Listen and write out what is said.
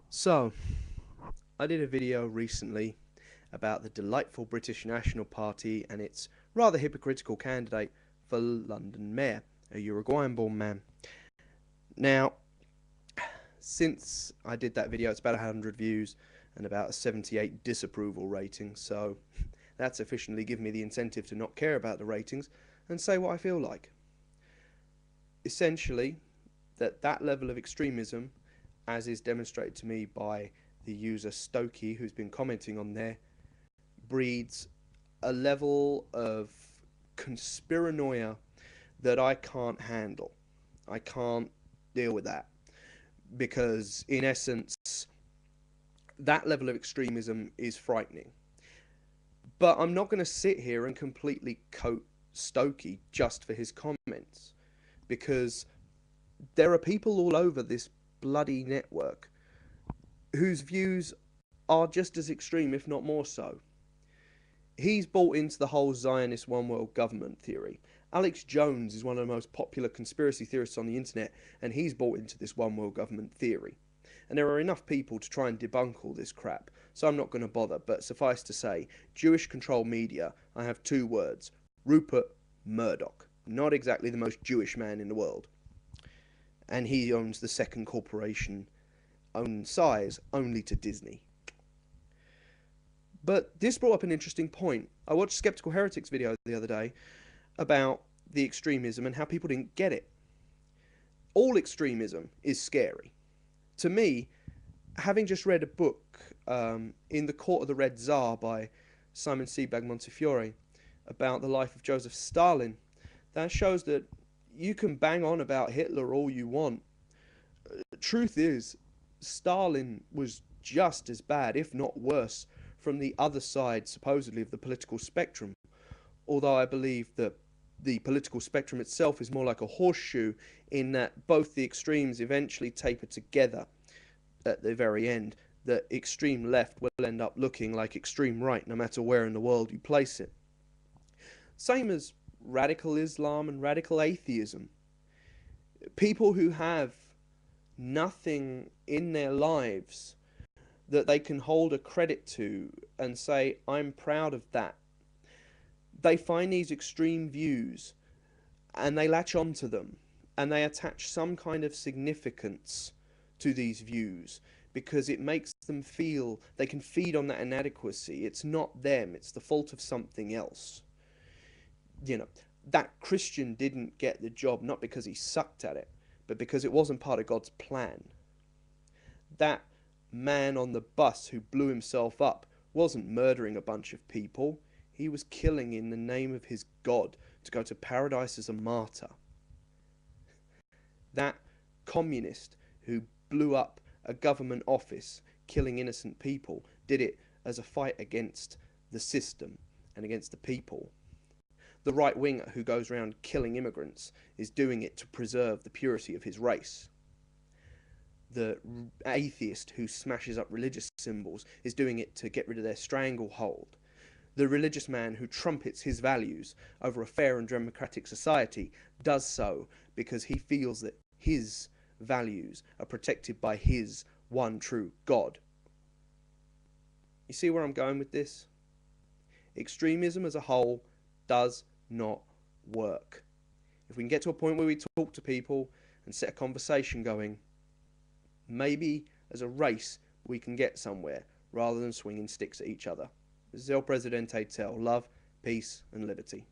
So, I did a video recently about the delightful British National Party and its rather hypocritical candidate for London Mayor, a Uruguayan-born man. Now, since I did that video, it's about 100 views and about a 78 disapproval rating, so that's sufficiently given me the incentive to not care about the ratings and say what I feel like. Essentially, that level of extremism, as is demonstrated to me by the user Stokey, who's been commenting on there, breeds a level of conspiranoia that I can't handle. I can't deal with that because, in essence, that level of extremism is frightening. But I'm not going to sit here and completely coat Stokey just for his comments, because there are people all over this bloody network whose views are just as extreme, if not more so. He's bought into the whole Zionist one world government theory. Alex Jones is one of the most popular conspiracy theorists on the internet, and he's bought into this one world government theory. And there are enough people to try and debunk all this crap, so I'm not going to bother, but suffice to say, Jewish controlled media, I have two words: Rupert Murdoch. Not exactly the most Jewish man in the world. And he owns the second corporation own size only to Disney. But this brought up an interesting point. I watched Skeptical Heretics video the other day about the extremism and how people didn't get it. All extremism is scary. To me, having just read a book, In the Court of the Red Tsar by Simon Sebag Montefiore, about the life of Joseph Stalin, that shows that you can bang on about Hitler all you want. Truth is, Stalin was just as bad, if not worse, from the other side, supposedly, of the political spectrum. Although I believe that the political spectrum itself is more like a horseshoe, in that both the extremes eventually taper together at the very end. The extreme left will end up looking like extreme right, no matter where in the world you place it. Same as radical Islam and radical atheism. People who have nothing in their lives that they can hold a credit to and say, I'm proud of that. They find these extreme views and they latch onto them and they attach some kind of significance to these views because it makes them feel they can feed on that inadequacy. It's not them, it's the fault of something else. You know, that Christian didn't get the job not because he sucked at it, but because it wasn't part of God's plan. That man on the bus who blew himself up wasn't murdering a bunch of people. He was killing in the name of his God to go to paradise as a martyr. That communist who blew up a government office, killing innocent people, did it as a fight against the system and against the people. The right-winger who goes around killing immigrants is doing it to preserve the purity of his race. The atheist who smashes up religious symbols is doing it to get rid of their stranglehold. The religious man who trumpets his values over a fair and democratic society does so because he feels that his values are protected by his one true God. You see where I'm going with this? Extremism as a whole does not work. If we can get to a point where we talk to people and set a conversation going, maybe as a race we can get somewhere rather than swinging sticks at each other. This is ElPresidenteTel. Love, peace and liberty.